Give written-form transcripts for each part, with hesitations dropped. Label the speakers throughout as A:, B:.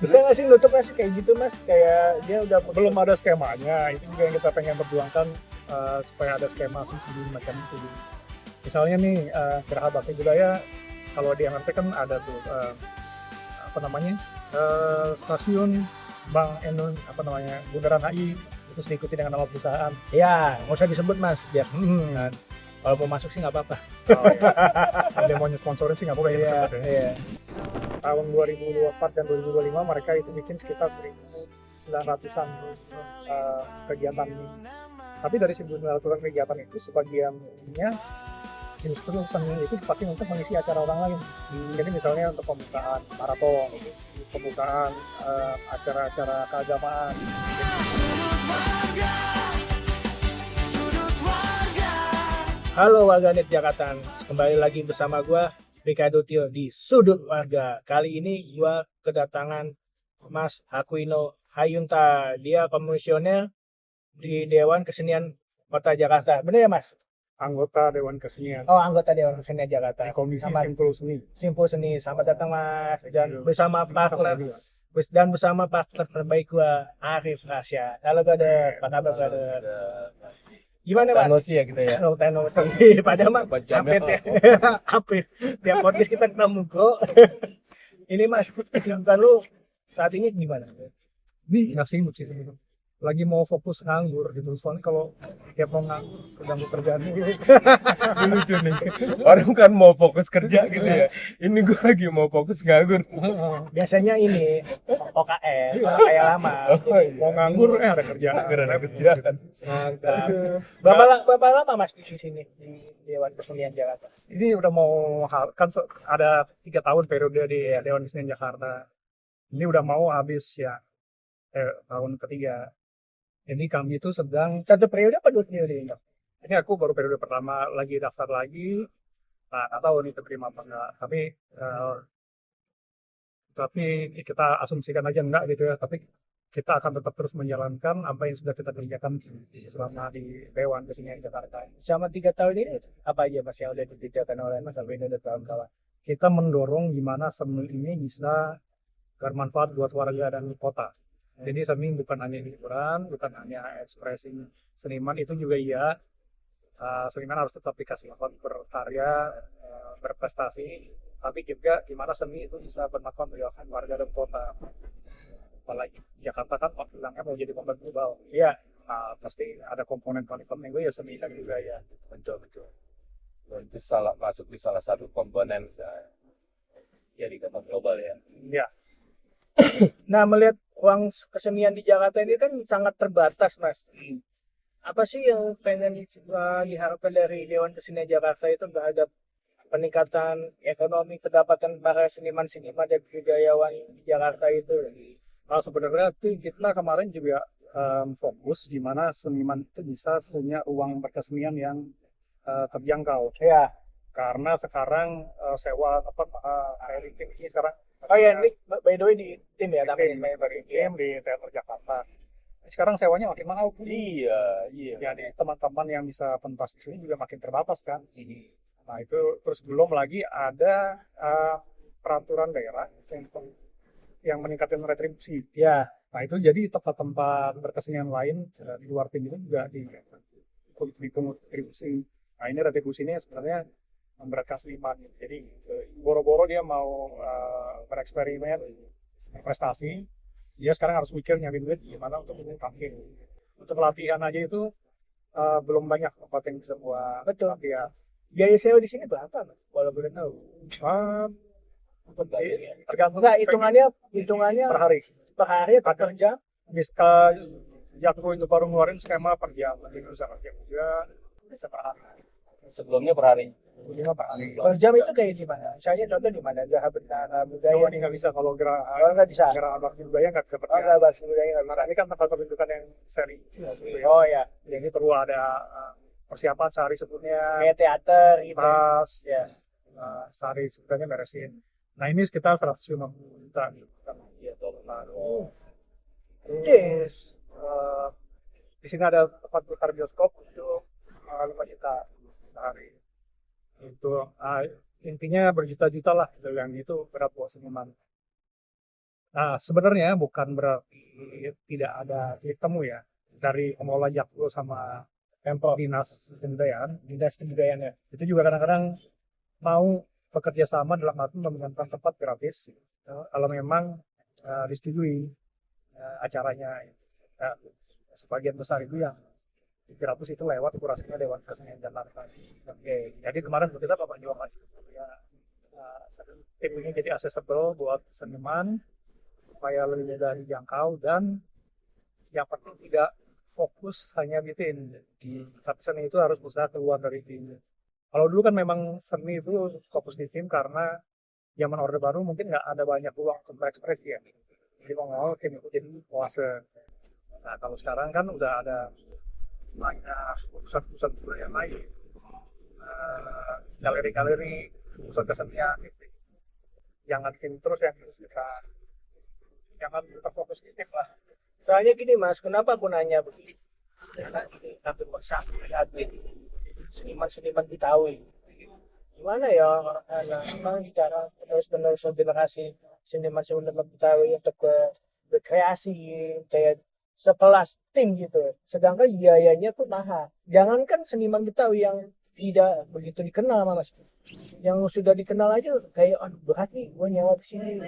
A: Bisa nggak sih nutup mas kayak gitu mas? Kayak dia udah
B: Belum ada skemanya, itu juga yang kita pengen perjuangkan supaya ada skema sendiri macam itu. Misalnya nih Geraha Bakti Budaya, kalau di MRT kan ada tuh apa namanya stasiun Bank Bundaran HI, terus diikuti dengan nama perusahaan.
A: Ya, nggak usah disebut mas, biar
B: Hmm.
A: kalau mau masuk sih nggak apa-apa.
B: Oh, iya. Kalau dia mau sponsorin sih nggak boleh
A: Iya,
B: disebut ya.
A: iya.
B: Tahun 2024 dan 2025 mereka itu bikin sekitar 1.900-an kegiatan ini. Tapi dari 1.900-an kegiatan itu sebagiannya justru seni itu dipakai untuk mengisi acara orang lain. Jadi misalnya untuk pembukaan maraton, pembukaan acara-acara keagamaan.
A: Halo warganet Jakarta, kembali lagi bersama gua Ricardo Tio di Sudut Warga. Kali ini gua kedatangan Mas Aquino Hayunta. Dia komisioner di Dewan Kesenian Kota Jakarta. Bener ya Mas?
B: Anggota Dewan Kesenian
A: Oh, anggota Dewan Kesenian Jakarta.
B: di Komisi
A: Selamat
B: Simpul Seni.
A: Simpul Seni. Selamat datang Mas. Dan bersama partner partner terbaik gua Arif Rasya. Halo brother, apa kabar brother? Gimana Mas?
C: Thanos ya kita ya.
A: Long time no see. Padahal mah
C: Jamnya
A: update ya. Update. Tiap podcast kita ketemu bro. Ini Mas, kesibukan lu saat ini gimana?
B: Ini nggak sibuk sih sebenarnya. Lagi mau fokus nganggur gitu. Soalnya kalau tiap mau nganggur keganggu kerjaan
C: Ini lucu nih. Orang kan mau fokus kerja gitu ya. Ini gue lagi mau fokus nganggur.
A: Biasanya ini OKR, kayak lama.
B: mau nganggur ada kerjaan.
C: Ada kerjaan.
A: Berapa lama Mas di sini di Dewan Kesenian Jakarta?
B: Ini udah mau kan ada 3 tahun periode di Dewan Kesenian Jakarta. Ini udah mau habis ya tahun ketiga. Jadi kami itu sedang
A: Satu periode apa 2 periode ini?
B: ini aku baru periode pertama lagi daftar lagi. Nah, nggak tahu nih terima apa enggak. Tapi kita asumsikan aja enggak gitu ya. Tapi kita akan tetap terus menjalankan apa yang sudah kita kerjakan selama di Dewan Kesenian Jakarta.
A: Selama 3 tahun ini apa aja Mas yang udah dikerjakan oleh Mas sampai ini udah kawan-kawan?
B: Kita mendorong gimana seni ini bisa bermanfaat buat warga dan kota. Jadi seni bukan hanya hiburan, bukan hanya ekspresi seniman, itu juga iya. Seniman harus tetap dikasih hak berkarya, berprestasi, tapi juga gimana seni itu bisa bermanfaat bagi warga dan kota. Apalagi Jakarta kan waktu bilangnya mau jadi kota global.
A: Iya.
B: Pasti ada komponen paling penting itu ya seni dan budaya.
C: Betul. Itu masuk di salah satu komponen ya di kota global ya.
B: Ya,
A: Nah, melihat ruang kesenian di Jakarta ini kan sangat terbatas, Mas. Apa sih yang pengen diharapkan dari Dewan Kesenian Jakarta itu terhadap peningkatan ekonomi, pendapatan para seniman-seniman dan budayawan di Jakarta itu?
B: sebenarnya tuh kita kemarin juga fokus di mana seniman itu bisa punya ruang berkesenian yang terjangkau.
A: Ya.
B: Karena sekarang sewa reality ini sekarang
A: Oh ya, ini by the way di tim ya, tapi
B: di Teater Jakarta. Sekarang sewanya makin mahal.
C: Iya.
B: Jadi teman-teman yang bisa pentas di sini juga makin terbatas kan. Nah itu terus belum lagi ada peraturan daerah yang meningkatkan retribusi.
A: ya.
B: Nah itu jadi tempat-tempat berkesenian lain di luar tim itu juga dipungut retribusi. Nah ini retribusi ini sebenarnya memberatkan seniman. Jadi boro-boro dia mau bereksperimen, berprestasi, dia sekarang harus mikir nyari duit gimana untuk tampil. Untuk latihan aja itu belum banyak tempat yang bisa buat
A: Betul.
B: latihan.
A: Biaya sewa di sini berapa, Mas? Kalau boleh tahu.
B: Ah,
A: Tergantung nggak hitungannya
B: per hari.
A: per hari atau per jam?
B: Bisa Jakpro itu baru ngeluarin skema per jam, jadi bisa per jam juga, bisa per hari.
C: Sebelumnya per hari.
B: Ini per hari.
A: Per jam itu kayak gimana? Misalnya contoh di mana? Geraha Bendana Budaya.
B: Kalau ini nggak bisa, kalau
A: Oh, nggak bisa.
B: gerak bakti budaya nggak bisa per
A: Oh,
B: jam.
A: nggak bahas budaya nggak bisa.
B: Nah, ini kan tempat pertunjukan yang seri.
A: Oh ya,
B: Jadi perlu ada persiapan sehari sebelumnya,
A: kayak teater gitu.
B: tas,
A: Ya.
B: sehari sebelumnya beresin. Nah ini sekitar 150 juta.
C: Iya,
A: Yes.
B: Di sini ada tempat putar bioskop untuk 5 juta sehari. Itu intinya berjuta-juta lah, gitu, yang itu berat buat seniman. Nah, sebenarnya bukan berarti tidak ada titik temu ya dari pengelola Jakpro sama Pemprov dinas kebudayaan ya. Itu juga kadang-kadang mau bekerja sama dalam arti memberikan tempat gratis kalau memang disetujui acaranya. Ya, sebagian besar itu yang gratis itu lewat kurasinya Dewan Kesenian Jakarta. Oke, jadi kemarin kita Bapak juga ya, tim ini jadi accessible buat seniman supaya lebih mudah dijangkau dan yang penting tidak fokus hanya di tim. Tapi seni itu harus berusaha keluar dari tim. Kalau dulu kan memang seni itu fokus di tim karena zaman Orde Baru mungkin nggak ada banyak ruang untuk berekspresi ya. Jadi mau tim ikutin puasa. Nah kalau sekarang kan udah ada banyak pusat-pusat budaya lain, galeri-galeri, pusat kesenian. Gitu. Jangan tim terus yang kita jangan terfokus di tim lah.
A: Soalnya gini Mas, kenapa aku nanya begini? Karena ini hampir bersatu ada seniman-seniman Betawi. Gimana ya memang cara terus-menerus generasi seniman-seniman Betawi untuk berkreasi kayak sekelas tim gitu. Sedangkan biayanya tuh mahal. Jangankan seniman Betawi yang tidak begitu dikenal Mas. Yang sudah dikenal aja kayak aduh berat nih gue nyawa kesini.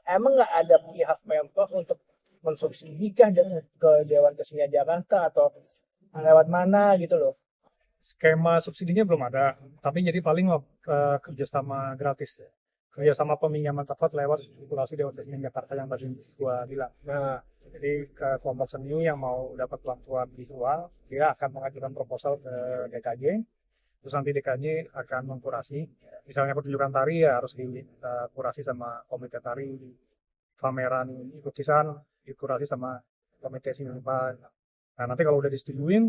A: Emang nggak ada pihak Pemprov untuk mensubsidikan ke Dewan Kesenian Jakarta atau lewat mana gitu loh.
B: Skema subsidinya belum ada, tapi jadi paling kerjasama gratis, kerjasama peminjaman tempat lewat regulasi Dewan Kesenian Jakarta yang tadi gua bilang. Nah, jadi ke kelompok seni yang mau dapat bantuan visual, dia akan mengajukan proposal ke DKJ, terus nanti DKJ akan mengkurasi. Misalnya pertunjukan tari ya harus dikurasi sama komite tari, pameran lukisan dikurasi sama komite seniman. Nah nanti kalau udah disetujuin,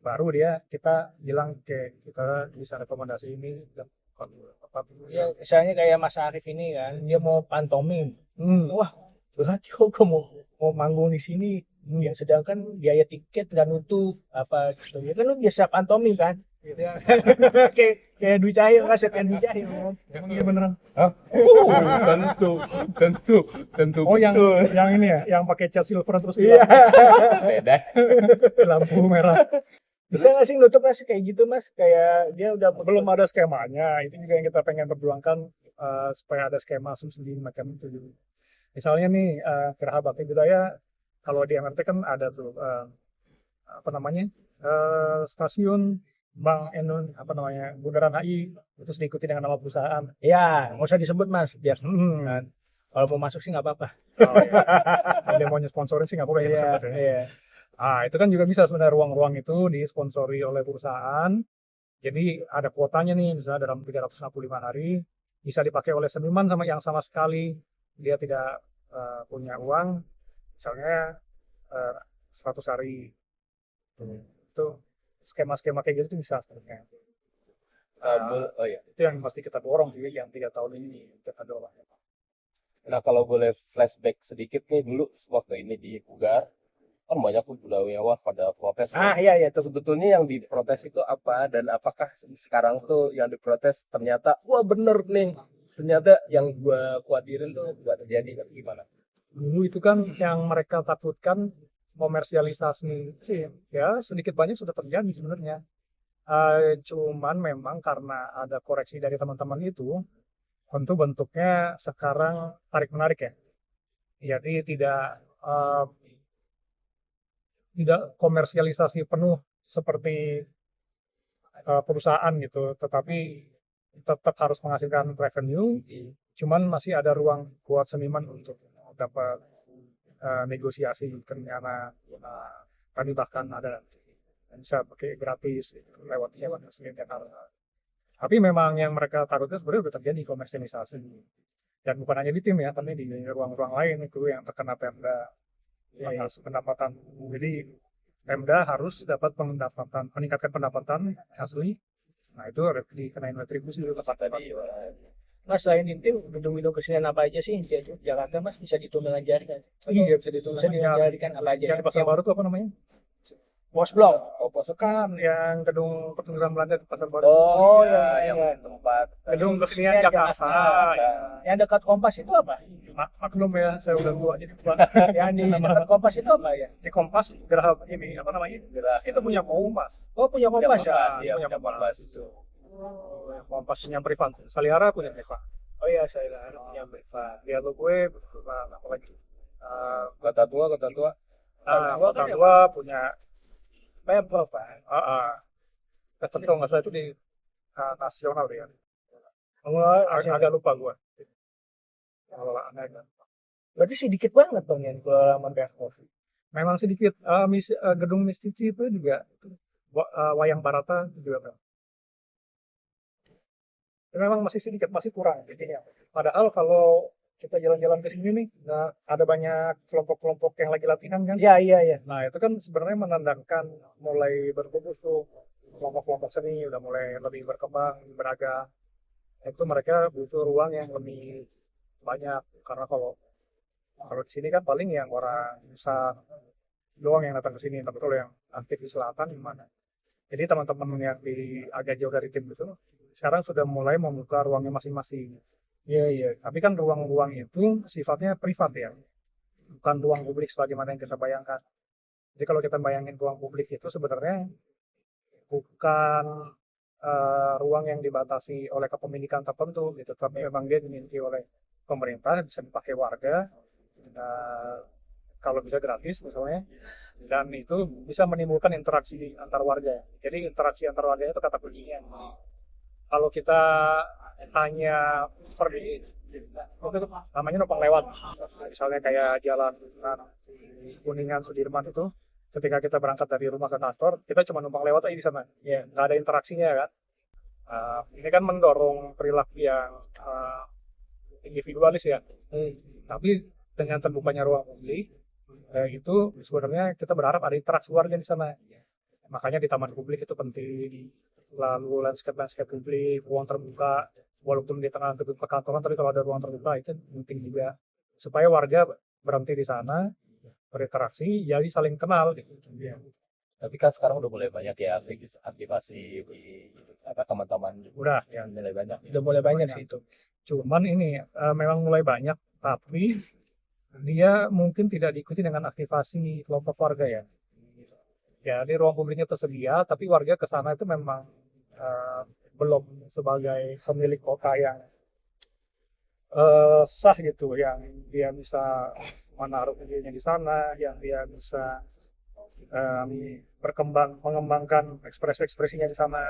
B: baru kita bilang kita bisa rekomendasi ini.
A: Ya, misalnya kayak Mas Arif ini kan, dia mau pantomim. Wah, berat juga mau manggung di sini. Ya, sedangkan biaya tiket dan untuk apa gitu. Ya kan lu biasa pantomim kan. Gitu ya. kayak Dwi Cahyo kan, Septian Dwi Cahyo kan.
B: Emang iya beneran?
C: Hah? Tentu.
B: Oh yang ini ya, yang pakai cat silver terus hilang.
C: Beda.
B: Lampu merah.
A: Bisa nggak sih nutup Mas kayak gitu Mas? Kayak dia udah
B: Belum ada skemanya, itu juga yang kita pengen perjuangkan supaya ada skema subsidi macam itu. Misalnya nih Geraha Bakti Budaya, kalau di MRT kan ada tuh apa namanya stasiun Bank Bundaran HI, terus diikuti dengan nama perusahaan.
A: ya, nggak usah disebut Mas, biar kan. Kalau mau masuk sih nggak apa-apa.
B: Oh, ya. Kalau dia mau sponsorin sih nggak apa-apa ya.
A: Iya,
B: Ya.
A: iya.
B: Ah, itu kan juga bisa sebenarnya ruang-ruang itu disponsori oleh perusahaan. Jadi ada kuotanya nih, misalnya dalam 365 hari bisa dipakai oleh seniman yang sama sekali dia tidak punya uang, misalnya 100 hari. Itu skema-skema kayak gitu tuh bisa sebenarnya.
C: Oh iya.
B: Itu yang pasti kita dorong sih, yang 3 tahun ini kita dorong.
C: Nah kalau boleh flashback sedikit nih dulu waktu ini di Pugar, kan banyak budayawan pada protes.
A: Iya tuh.
C: Sebetulnya yang diprotes itu apa dan apakah sekarang tuh yang diprotes ternyata wah bener nih, ternyata yang gua khawatirin tuh gak terjadi kan gimana?
B: Dulu itu kan yang mereka takutkan komersialisasi sih, ya sedikit banyak sudah terjadi sebenarnya. Cuman memang karena ada koreksi dari teman-teman itu, tentu bentuknya sekarang tarik-menarik ya. Jadi tidak komersialisasi penuh seperti perusahaan gitu, tetapi tetap harus menghasilkan revenue, cuman masih ada ruang buat seniman untuk dapat negosiasi karena tadi bahkan ada bisa pakai gratis lewat Kesenian Jakarta. Tapi memang yang mereka takutnya sebenarnya sudah terjadi komersialisasi, dan bukan hanya di tim ya, tapi di ruang-ruang lain itu yang terkena Pemda pendapatan. Jadi Pemda harus dapat meningkatkan pendapatan asli. Nah itu dikenain retribusi dulu tadi.
A: Mas selain itu gedung-gedung kesenian apa aja sih di Jakarta Mas bisa ditunda lajarikan?
B: Iya bisa ditunda.
A: Bisa dilajarikan apa aja?
B: Yang di Pasar Baru itu apa namanya?
A: Pos Blok.
B: Oh, kan yang gedung pertunjukan Belanda di Pasar Baru.
A: Oh,
C: Iya, yang
A: iya.
C: tempat
B: Gedung kesenian Jakarta.
A: Yang dekat Kompas itu apa?
B: Maklum ya, saya udah tua jadi tua.
A: Yang di dekat Kompas itu apa ya?
B: Di Kompas Geraha ini apa namanya?
C: gerak
B: Itu punya Kompas.
A: Oh, punya Kompas ya.
C: iya,
B: punya
C: punya Kompas itu.
B: Kompasnya privat. Salihara punya privat.
A: Oh iya, saya punya privat.
B: Dia tuh gue apa lagi?
C: Kota tua.
B: Kota tua punya
A: Pemprov, Pak.
B: tapi kalau nggak salah itu di nasional ya.
A: Oh,
B: Agak lupa gue. Pengelolaannya.
A: berarti sedikit banget dong yang pengalaman Pemprov.
B: Memang sedikit gedung Mistici itu juga wayang barata juga kan. Memang masih sedikit, masih kurang pastinya. Padahal kalau kita jalan-jalan ke sini nih, ada banyak kelompok-kelompok yang lagi latihan kan.
A: Iya.
B: Nah itu kan sebenarnya menandakan mulai bertumbuh tuh kelompok-kelompok seni udah mulai lebih berkembang, beragam. Itu mereka butuh ruang yang lebih banyak karena kalau di sini kan paling yang orang besar doang yang datang ke sini, tapi kalau yang aktif di selatan gimana? Jadi teman-teman yang di agak jauh dari tim itu sekarang sudah mulai membuka ruangnya masing-masing.
A: Iya.
B: Tapi kan ruang-ruang itu sifatnya privat ya, bukan ruang publik sebagaimana yang kita bayangkan. Jadi kalau kita bayangin ruang publik itu sebenarnya bukan ruang yang dibatasi oleh kepemilikan tertentu, gitu. Tapi memang dia dimiliki oleh pemerintah, bisa dipakai warga, kalau bisa gratis misalnya, dan itu bisa menimbulkan interaksi antar warga. Jadi interaksi antar warga itu kata kuncinya. Kalau kita hanya pergi waktu itu namanya numpang lewat, misalnya kayak jalan Kuningan Sudirman itu, ketika kita berangkat dari rumah ke kantor kita cuma numpang lewat aja di sana ya, nggak ada interaksinya kan. Ini kan mendorong perilaku yang individualis ya. Tapi dengan terbukanya ruang publik itu sebenarnya kita berharap ada interaksi warga di sana, makanya di taman publik itu penting. Lalu landscape publik, ruang terbuka, walaupun di tengah gedung perkantoran, tapi kalau ada ruang terbuka itu penting juga supaya warga berhenti di sana, berinteraksi, jadi saling kenal gitu.
C: Tapi kan sekarang udah mulai banyak ya aktivasi di teman-teman
B: Udah ya,
C: mulai banyak.
A: Udah mulai banyak sih itu.
B: cuman ini memang mulai banyak, tapi dia mungkin tidak diikuti dengan aktivasi kelompok warga ya. Jadi ruang publiknya tersedia, tapi warga ke sana itu memang belum sebagai pemilik kota yang sah gitu, yang dia bisa menaruh dirinya di sana, yang dia bisa mengembangkan ekspresi-ekspresinya di sana.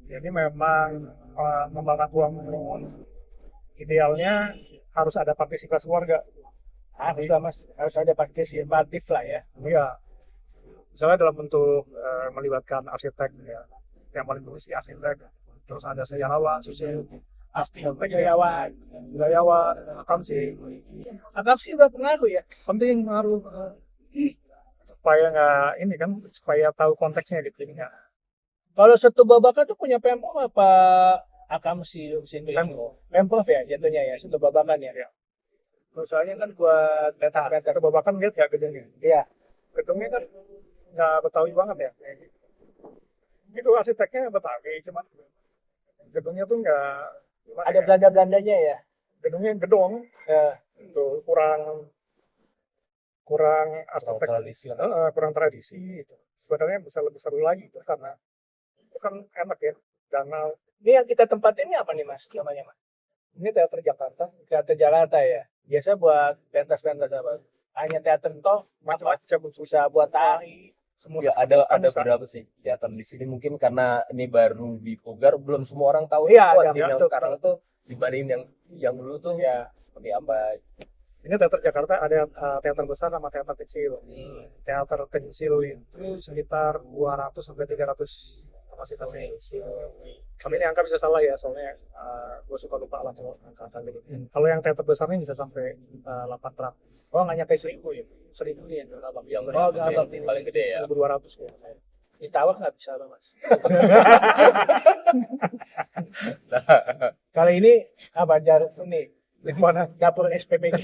B: Jadi memang membangun ruang idealnya harus ada partisipasi warga.
A: Harus ada partisipatif lah ya.
B: Iya, misalnya dalam bentuk melibatkan arsitek ya, yang paling bagus sih arsitek, terus ada sejarawan,
A: Budayawan.
B: akamsi,
A: Akamsi juga pengaruh ya.
B: penting ngaruh supaya nggak ini kan, supaya tahu konteksnya gitu ya.
A: Kalau Setu Babakan tuh punya Pemprov apa Akamsi sendiri? Pemprov ya jatuhnya ya, Setu Babakan ya. Soalnya kan buat pentas-pentas.
B: Itu babakan lihat ya gedungnya.
A: Iya.
B: Gedungnya kan nggak Betawi banget ya. Itu arsiteknya Betawi, cuman gedungnya tuh nggak.
A: Ada Belanda-Belandanya ya.
B: Gedungnya gedung,
A: Ya.
B: itu kurang arsitek,
C: Tradisional.
B: kurang tradisi. Itu sebenarnya bisa lebih seru lagi itu, karena itu kan enak ya. Danau.
A: Ini yang kita tempatin ini apa nih Mas? Namanya Mas?
B: Ini teater Jakarta,
A: Teater Jakarta ya. Biasa buat pentas-pentas apa? Hanya teater toh,
B: macam-macam
A: bisa buat tari.
B: semua.
C: Ya ada
B: bisa.
C: berapa sih teater di sini, mungkin karena ini baru dipugar, belum semua orang tahu.
A: Iya,
C: wah,
A: ada,
C: tim yang
A: betul.
C: sekarang tuh dibanding yang dulu tuh
A: Ya.
C: seperti apa.
B: Ini teater Jakarta ada teater besar sama teater kecil. Teater kecil itu sekitar 200 sampai 300 kapasitasnya. Kami ini angka bisa salah ya, soalnya gue suka lupa lah kalau angka gitu. Kalau yang teater besarnya bisa sampai 800. Oh, nggak nyampe 1000 ya. 1000 ya,
C: Yang
A: Oh,
C: sih,
A: abang.
C: paling gede ya.
B: 1200 ya.
A: Ditawar nggak bisa loh Mas. Kali ini apa jarum ini
B: Yang mana?
A: dapur SPPG.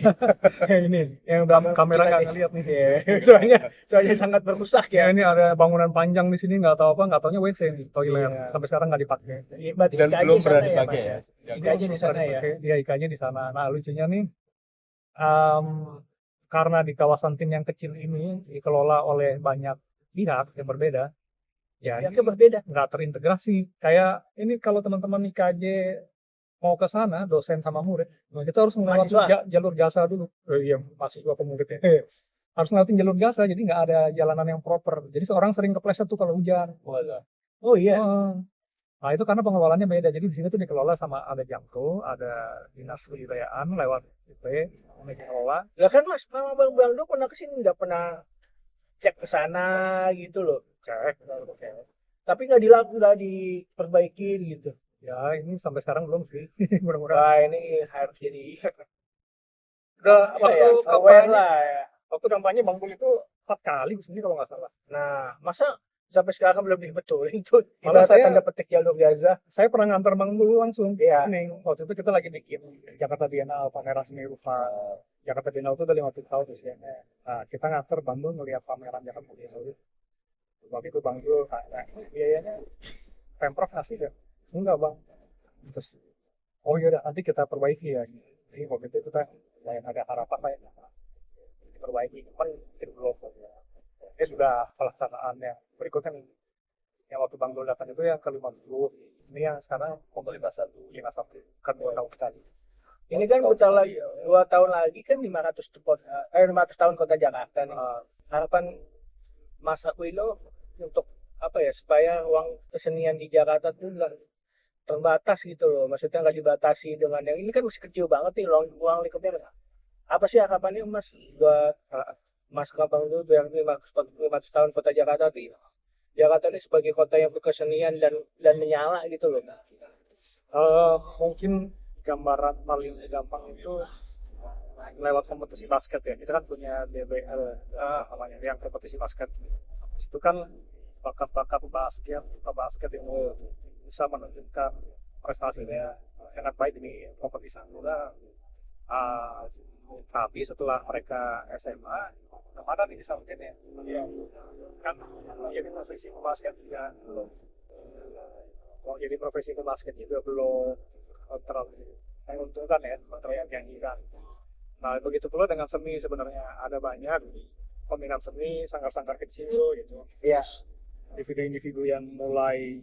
A: Ini yang
B: Kamera
A: kita
B: nggak
A: di-
B: ngeliat nih.
A: Iya, soalnya sangat berrusak
B: Ya
A: ya.
B: ini ada bangunan panjang di sini nggak tahu apa, nggak taunya WC nih, toilet.
A: Iya.
B: Sampai sekarang nggak dipakai.
A: Berarti
C: Dan
A: IKJ
C: belum
A: sana
C: pernah
A: ya,
C: dipakai
A: Mas,
C: ya.
A: IKJ di sana ya.
B: Dia ikannya di sana. Nah lucunya nih, em, karena di kawasan tim yang kecil ini dikelola oleh banyak pihak yang berbeda, ya
A: Yang
B: ini
A: berbeda.
B: nggak terintegrasi. Kayak ini kalau teman-teman IKJ mau ke sana, dosen sama murid, nah kita harus melewati
A: Mahasiswa.
B: jalur jasa dulu. Iya, mahasiswa pemurid ya. Harus ngelewatin jalur jasa, jadi nggak ada jalanan yang proper. Jadi seorang sering kepleset tuh kalau hujan.
A: Oh iya.
B: Nah itu karena pengelolaannya beda. Jadi di sini tuh dikelola sama ada Jamko, ada dinas kebudayaan lewat IP, yang dikelola.
A: Lah kan Mas, Bang Do pernah kesini nggak pernah cek ke sana gitu loh.
B: Cek.
A: Tapi nggak diperbaiki gitu.
B: Ya ini sampai sekarang belum sih. Mudah-mudahan.
A: Wah ini harus jadi
B: Udah
A: apa ya,
B: waktu
A: aware
B: kampanye,
A: lah ya.
B: waktu kampanye Bang Bul itu 4 kali kesini kalau nggak salah.
A: Nah, masa sampai sekarang belum dibetulin tuh?
B: Malah
A: Malah
B: saya-
A: tanda petik jalur Gaza.
B: Saya pernah nganter Bang Bul langsung.
A: Iya.
B: Ini waktu itu kita lagi bikin Jakarta Biennale, pameran seni rupa. Jakarta Biennale itu udah 50 tahun usianya. Nah, kita nganter Bang Bul ngeliat pameran Jakarta Biennale. Waktu itu Bang Bul tanya, biayanya Pemprov ngasih ya? Enggak Bang. Terus, oh iya nanti kita perbaiki ya. Jadi waktu itu kita lain ada harapan lah ya. Perbaiki, cuman mungkin belum. Ya sudah pelaksanaan yang berikutnya nih. Yang waktu Bang Dul datang itu yang ke-50. Ini yang sekarang
C: Untuk 51.
B: 51 kan 2 tahun sekali.
A: Ini kan bentar lagi 2 tahun lagi kan 500 tahun kota Jakarta nih. Harapan Mas Aquilo untuk apa ya, supaya ruang kesenian di Jakarta tuh nggak terbatas gitu loh. Maksudnya nggak dibatasi dengan yang ini kan masih kecil banget nih ruang lingkupnya. Apa sih harapannya Mas buat Mas Kapang dulu yang 500 tahun kota Jakarta tuh? Jakarta ini sebagai kota yang berkesenian dan menyala gitu loh.
B: Mungkin gambaran paling gampang itu lewat kompetisi basket ya. Kita kan punya DBL namanya yang kompetisi basket. Itu kan bakat-bakat basket yang bisa menunjukkan prestasinya sangat baik di kompetisi nasional. Tapi setelah mereka SMA, kemana nih sampai ya kan jadi profesi basket juga belum. Kalau jadi profesi basket juga belum terlalu menguntungkan ya, terlalu menjanjikan. Nah begitu pula dengan seni sebenarnya ada banyak peminat seni sanggar-sanggar kecil gitu.
A: Iya.
B: Individu-individu yang mulai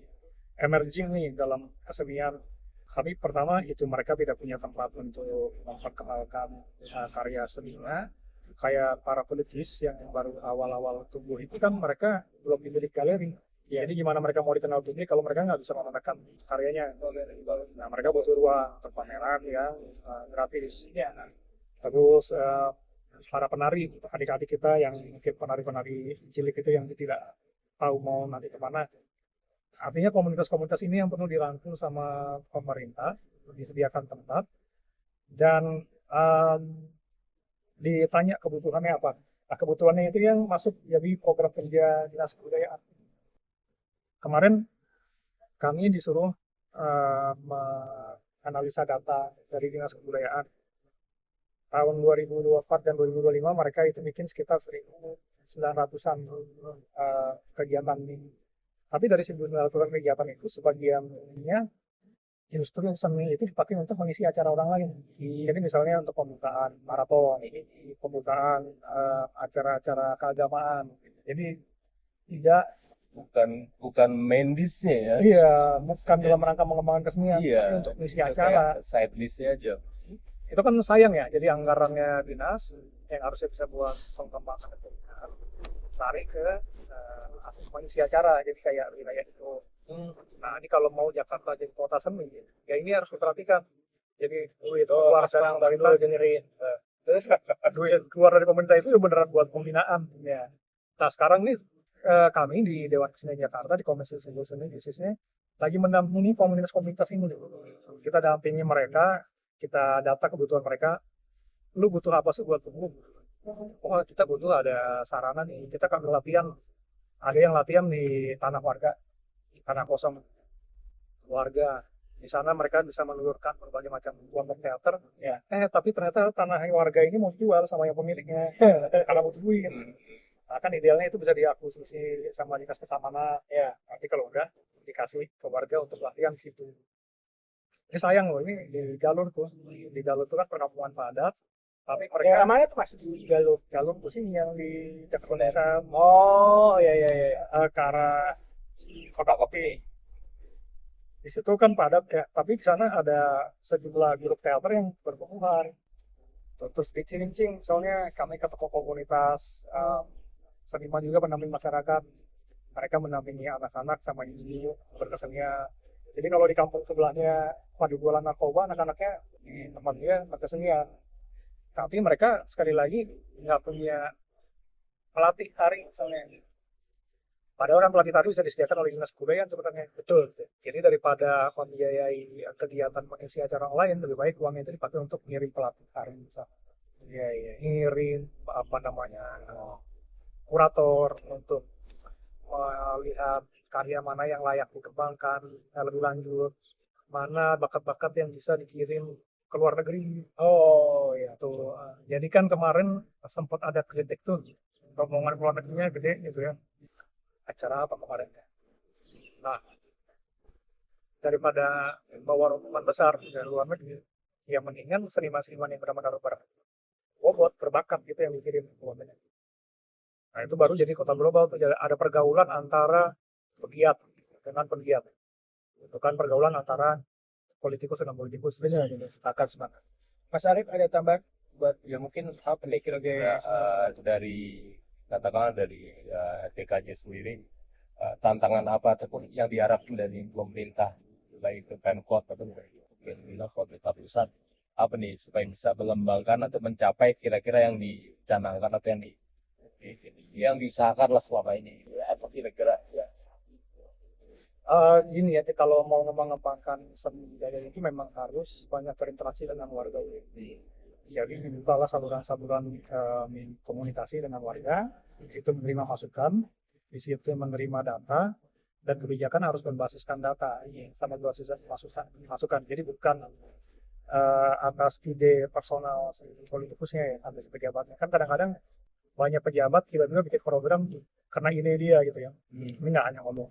B: emerging nih dalam kesenian. Tapi pertama itu mereka tidak punya tempat untuk memperkenalkan karya seninya. Kayak para pelukis yang baru awal-awal tumbuh itu kan mereka belum dimiliki galeri. Jadi gimana mereka mau dikenal publik kalau mereka nggak bisa memamerkan karyanya. Nah mereka butuh ruang untuk pameran yang gratis. Terus para penari, adik-adik kita yang mungkin penari-penari cilik itu yang tidak tahu mau nanti kemana. Artinya komunitas-komunitas ini yang perlu dirangkul sama pemerintah, disediakan tempat, dan ditanya kebutuhannya apa. Nah, kebutuhannya itu yang masuk jadi program kerja dinas kebudayaan. Kemarin kami disuruh menganalisa data dari dinas kebudayaan. Tahun 2024 dan 2025 mereka itu bikin sekitar 1.900-an kegiatan ini. Tapi dari 1.900 kegiatan itu sebagiannya justru seni itu dipakai untuk mengisi acara orang lain. Jadi misalnya untuk pembukaan maraton, pembukaan acara-acara keagamaan. Jadi tidak
C: bukan main dish-nya ya.
B: iya, bukan dalam rangka mengembangkan kesenian,
C: Iya,
B: tapi untuk mengisi
C: bisa
B: acara.
C: kayak side list-nya aja.
B: Itu kan sayang ya, jadi anggarannya dinas yang harusnya bisa buat pengembangan kesenian tarik ke mengisi acara, jadi kayak wilayah itu. Nah ini kalau mau Jakarta jadi kota seni, ya ini harus diperhatikan. Jadi duit keluar sekarang dari
A: dulu dengerin.
B: terus duit keluar dari pemerintah itu ya beneran buat pembinaan. Ya. Nah sekarang nih kami di Dewan Kesenian Jakarta di Komisi Seni khususnya lagi mendampingi komunitas-komunitas ini. Kita dampingi mereka, kita data kebutuhan mereka. Lu butuh apa sih buat tumbuh? Oh kita butuh ada sarana nih, kita kan latihan. Ada yang latihan di tanah warga, tanah kosong warga. Di sana mereka bisa menelurkan berbagai macam kelompok teater.
A: Ya.
B: Tapi ternyata tanah warga ini mau dijual sama yang pemiliknya karena butuh duit. Nah, kan idealnya itu bisa diakuisisi sama dinas keamanan.
A: Ya.
B: Nanti kalau udah dikasih ke warga untuk latihan di situ. Ini sayang loh, ini di Galur tuh. Di Galur tuh kan perkampungan padat. Tapi
A: Yang
B: mereka
A: mana tuh Mas? Di Galuh.
B: Galur tuh sih yang di Jakarta
A: Oh, iya iya iya.
B: ke arah Kota Kopi. Di situ kan padat ya, tapi di sana ada sejumlah grup teater yang berkumpul. Terus di Cilincing, soalnya kami ke tokoh komunitas seniman juga pendamping masyarakat. Mereka mendampingi anak-anak sama ibu berkesenian. Jadi kalau di kampung sebelahnya pada jualan narkoba, anak-anaknya di tempat dia berkesenian. Tapi mereka sekali lagi nggak punya pelatih tari misalnya. Padahal kan pelatih tari bisa disediakan oleh dinas kebudayaan sebenarnya.
A: Betul.
B: Jadi daripada membiayai kegiatan mengisi acara lain, lebih baik uangnya itu dipakai untuk ngirim pelatih tari misalnya.
A: Iya iya.
B: Ngirim apa namanya kurator untuk melihat karya mana yang layak dikembangkan lebih lanjut, mana bakat-bakat yang bisa dikirim ke luar negeri.
A: Oh iya.
B: Tuh, jadi kan kemarin sempat ada kritik tuh, rombongan luar negerinya gede gitu ya. Acara apa kemarin? Nah, daripada bawa rombongan besar dari luar negeri, ya mendingan seniman-seniman yang benar-benar berbobot, berbakat gitu yang dikirim ke luar negeri. Nah, itu baru jadi kota global tuh, ada pergaulan antara pegiat dengan penggiat. Itu kan pergaulan antara politikus dengan politikus.
A: Benar benar. Sepakat sepakat. Mas Arief ada tambahan buat
C: Ya mungkin apa nih kira-kira dari katakanlah dari DKJ sendiri tantangan apa ataupun yang diharapkan dari pemerintah baik itu Pemkot atau pemerintah pusat apa nih supaya bisa mengembangkan atau mencapai kira-kira yang dicanangkan atau yang diusahakan lah selama ini apa kira-kira ya.
B: Gini ya, kalau mau mengembangkan seni budaya itu memang harus banyak berinteraksi dengan warga. Jadi dibukalah saluran-saluran komunikasi dengan warga, di situ menerima masukan, di situ menerima data, dan kebijakan harus berbasiskan data sama berbasis masukan. Jadi bukan atas ide personal politikusnya ya, atas pejabatnya. Kan kadang-kadang banyak pejabat tiba-tiba bikin program karena ide dia gitu ya. Ini nggak hanya ngomong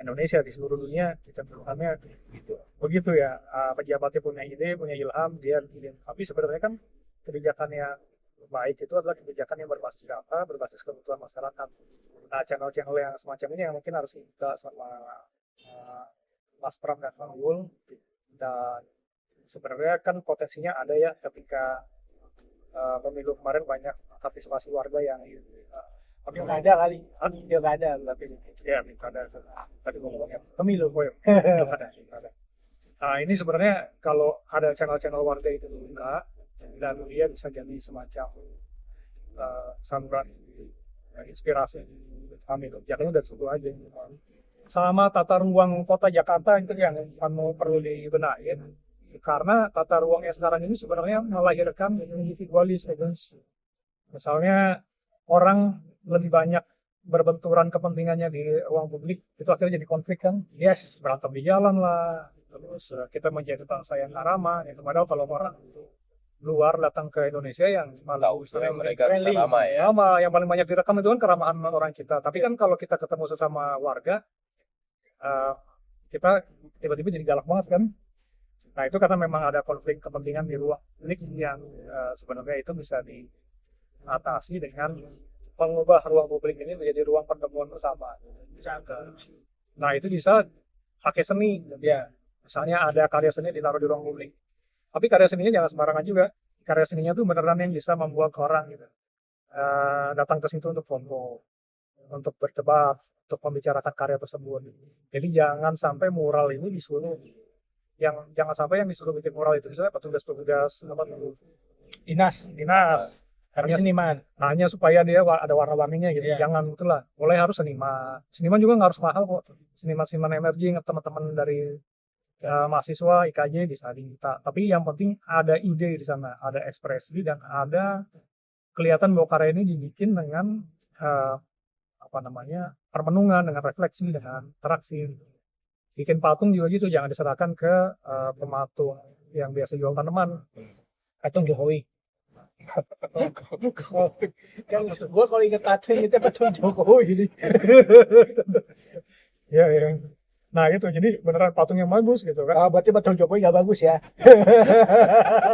B: Indonesia, di seluruh dunia kecenderungannya gitu. Begitu ya, pejabatnya punya ide, punya ilham, dia bikin. Tapi sebenarnya kan kebijakan yang baik itu adalah kebijakan yang berbasis data, berbasis kebutuhan masyarakat. Nah, channel-channel yang semacam ini yang mungkin harus kita sama Mas Pram dan Bang Yul. Dan sebenarnya kan potensinya ada ya ketika pemilu kemarin banyak partisipasi warga yang
A: pilkada kali. Pilkada tapi
B: ya pilkada tadi ngomongnya pemilu pilkada. Nah ini sebenarnya kalau ada channel-channel warga itu dibuka dan dia bisa jadi semacam saluran inspirasi kami jangan dari situ aja. Sama tata ruang kota Jakarta itu yang perlu dibenahin karena tata ruangnya sekarang ini sebenarnya melahirkan individualis ya guys. Misalnya orang lebih banyak berbenturan kepentingannya di ruang publik, itu akhirnya jadi konflik kan. Yes, berantem di jalan lah. Terus kita menjadi bangsa yang nggak ramah. Itu padahal kalau orang luar datang ke Indonesia yang malah
C: mereka ramah ya.
B: Ramah, yang paling banyak direkam itu kan keramahan orang kita. Tapi kan kalau kita ketemu sesama warga, kita tiba-tiba jadi galak banget kan. Nah itu karena memang ada konflik kepentingan di ruang publik yang sebenarnya itu bisa diatasi dengan mengubah ruang publik ini menjadi ruang pertemuan bersama. Nah itu bisa pakai seni, ya. Misalnya ada karya seni ditaruh di ruang publik. Tapi karya seninya jangan sembarangan juga. Karya seninya tuh beneran yang bisa membuat orang gitu datang ke situ untuk foto, untuk berdebat, untuk membicarakan karya tersebut. Jadi jangan sampai mural ini disuruh, jangan sampai yang disuruh bikin mural itu misalnya petugas-petugas dinas.
A: harus seniman.
B: Hanya supaya dia ada warna-warninya gitu. Jangan itulah. Mulai harus seniman. Seniman juga nggak harus mahal kok. Seniman-seniman emerging, teman-teman dari mahasiswa IKJ bisa diminta. Tapi yang penting ada ide di sana, ada ekspresi dan ada kelihatan bahwa karya ini dibikin dengan permenungan, dengan refleksi, dengan interaksi. bikin patung juga gitu, jangan diserahkan ke pematung yang biasa jual tanaman.
A: Patung Jokowi. Kan gua kalau inget patung itu patung Jokowi jadi.
B: Ya, ya. Nah itu jadi beneran patung yang bagus gitu kan.
A: Berarti patung Jokowi nggak bagus ya?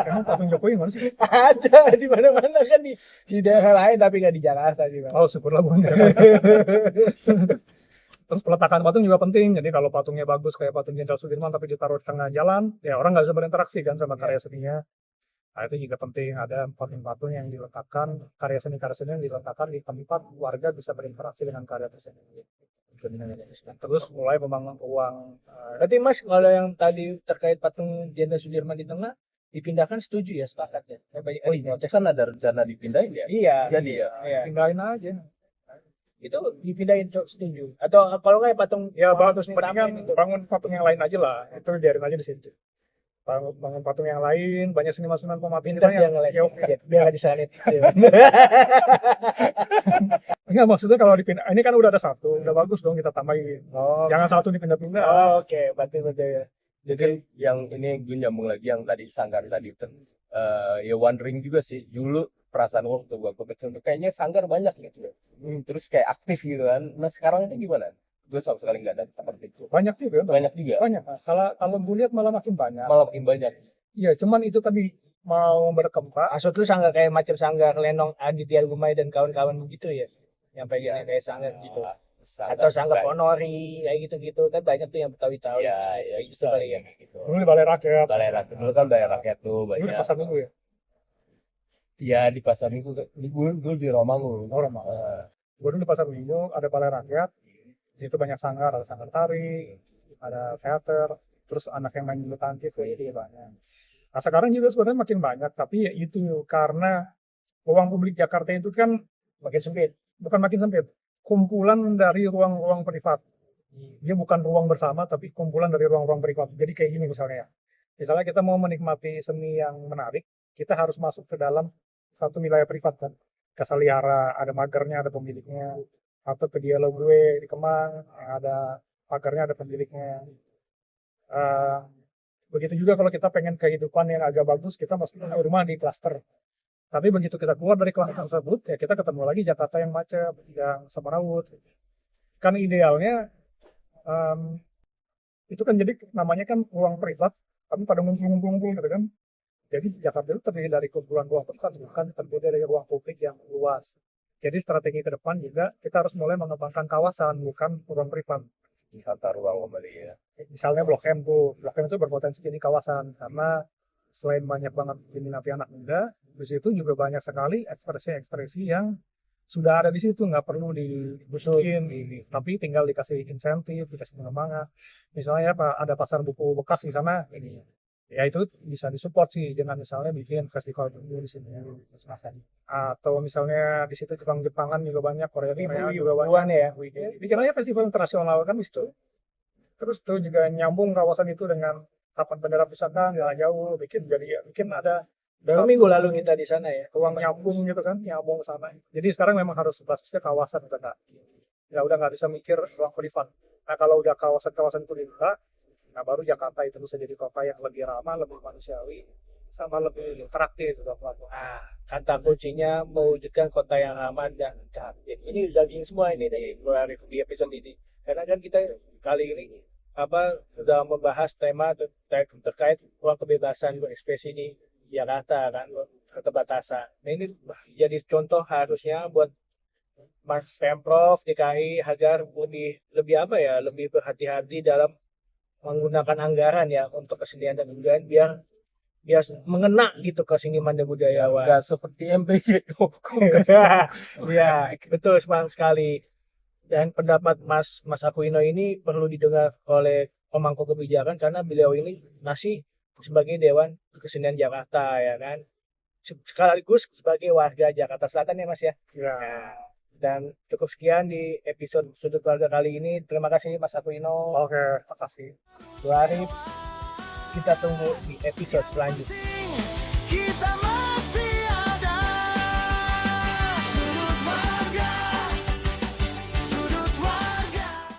B: Emang patung Jokowi mana sih?
A: Ada di mana-mana kan di daerah lain tapi nggak di Jakarta sih, Bang.
B: Oh syukurlah bukan. Terus peletakan patung juga penting. Jadi kalau patungnya bagus kayak patung Jenderal Sudirman tapi ditaruh di tengah jalan, ya orang nggak bisa berinteraksi kan sama karya seninya. Nah itu juga penting, ada patung-patung yang diletakkan, karya seni yang diletakkan di tempat warga bisa berinteraksi dengan karya tersebut. Terus mulai membangun ruang.
A: Berarti Mas kalau yang tadi terkait patung Jenderal Sudirman di tengah dipindahkan setuju ya, sepakat ya?
C: Oh iya, kan ada rencana dipindahin ya?
A: Iya.
C: Jadi ya.
A: Iya.
B: Tinggalin aja.
A: Itu dipindahin setuju. Atau kalau nggak patung
B: Ya
A: patung
B: bagus, mendingan
A: itu.
B: bangun patung yang lain aja lah. Itu biarin aja di situ. Bangun patung yang lain, banyak seniman-seniman pemati
A: Pintar dia
B: banyak.
A: ngeles.
B: Ya, oke.
A: Biar nggak disalin.
B: Enggak, maksudnya kalau dipindah, ini kan udah ada satu, udah bagus dong kita tambahin.
A: Oh.
B: Jangan satu dipindah-pindah.
A: Oh, oke, berarti ya.
C: Jadi yang ini gue nyambung lagi yang tadi Sanggar tadi itu, ya wondering juga sih dulu perasaan waktu gue kecil tuh kayaknya Sanggar banyak gitu, terus kayak aktif gitu kan. Nah sekarang itu gimana? Gue sama sekali nggak ada seperti itu.
B: Banyak juga.
C: Banyak juga,
B: Banyak. Nah, kalau gue lihat malah makin banyak.
C: malah makin banyak.
B: Iya, cuman itu tadi mau berkembang.
A: Maksud lu sanggar kayak macam sanggar Lenong Aditya Gumai dan kawan-kawan begitu ya? Yang pengen kayak sanggar gitu. Atau sanggar Ponori kayak gitu-gitu kan banyak tuh yang Betawi-Betawi.
C: Ya, ya
A: gitu
C: bisa
A: kali ya.
C: gitu.
B: Dulu di Balai Rakyat.
C: Balai rakyat dulu kan balai rakyat tuh
B: Dulu di
C: banyak.
B: Pasar Minggu ya.
C: Ya di pasar minggu, gue di Romangun.
B: Orang mah. Gue dulu di Pasar Minggu ada Balai Rakyat. Di situ banyak sanggar, ada sanggar tari, ada teater, terus anak yang main bulu tangkis kayak banyak. Nah sekarang juga sebenarnya makin banyak, tapi ya itu karena ruang publik Jakarta itu kan
A: Makin sempit.
B: bukan makin sempit, kumpulan dari ruang-ruang privat. Dia bukan ruang bersama, tapi kumpulan dari ruang-ruang privat. Jadi kayak gini misalnya ya. Misalnya kita mau menikmati seni yang menarik, kita harus masuk ke dalam satu wilayah privat kan. Ke Saliara, ada magernya, ada pemiliknya. Atau ke Dialog Gue di Kemang, yang ada pagarnya, ada pemiliknya. Begitu juga kalau kita pengen kehidupan yang agak bagus, kita mesti punya rumah di klaster. Tapi begitu kita keluar dari klaster tersebut, ya kita ketemu lagi Jakarta yang macet, yang semrawut. Kan idealnya, itu kan jadi namanya kan ruang privat, tapi pada ngumpul-ngumpul gitu kan. Jadi Jakarta itu terdiri dari kumpulan ruang privat, bukan terdiri dari ruang publik yang luas. Jadi strategi ke depan juga kita harus mulai mengembangkan kawasan, bukan ruang privat.
C: Tata ruang kembali ya.
B: Misalnya Blok M tuh, Blok M itu berpotensi jadi kawasan karena selain banyak banget diminati anak muda, di situ juga banyak sekali ekspresi-ekspresi yang sudah ada di situ, nggak perlu dibusukin, tapi tinggal dikasih insentif, dikasih pengembangan. Misalnya ada pasar buku bekas di sana, ya itu bisa disupport sih dengan misalnya bikin festival buku di sini. Atau misalnya di situ Jepang-Jepangan juga banyak, Korea juga banyak ya. Bikin aja festival internasional kan di situ. Terus tuh juga nyambung kawasan itu dengan Taman Bendera Pusaka nggak jauh, bikin ada
A: Berapa minggu lalu kita di sana ya?
B: ruang nyambung gitu kan, nyambung sama. Jadi sekarang memang harus basisnya kawasan udah nggak bisa mikir ruang privat. Nah kalau udah kawasan itu dibuka, nah baru Jakarta itu bisa jadi kota yang lebih ramah, lebih manusiawi, sama lebih interaktif.
A: Nah, kata kuncinya mewujudkan kota yang aman dan cantik. Ini daging semua ini dari di episode ini. Karena kan kita kali ini sudah membahas tema terkait ruang kebebasan berekspresi di Jakarta kan, keterbatasan. Nah ini jadi contoh harusnya buat Mas Pemprov DKI agar lebih berhati-hati dalam menggunakan anggaran ya untuk kesenian dan kebudayaan biar mengena gitu ke seniman dan budayawan.
C: Nggak seperti MPG.
A: Ya, betul sekali. Dan pendapat Mas Aquino ini perlu didengar oleh pemangku kebijakan karena beliau ini masih sebagai Dewan Kesenian Jakarta ya kan. Sekaligus sebagai warga Jakarta Selatan ya Mas ya. Nah, dan cukup sekian di episode Sudut Keluarga kali ini. Terima kasih Mas Aquino.
B: Oke, terima kasih.
A: Bu Arif, kita tunggu di episode selanjutnya.
D: Kita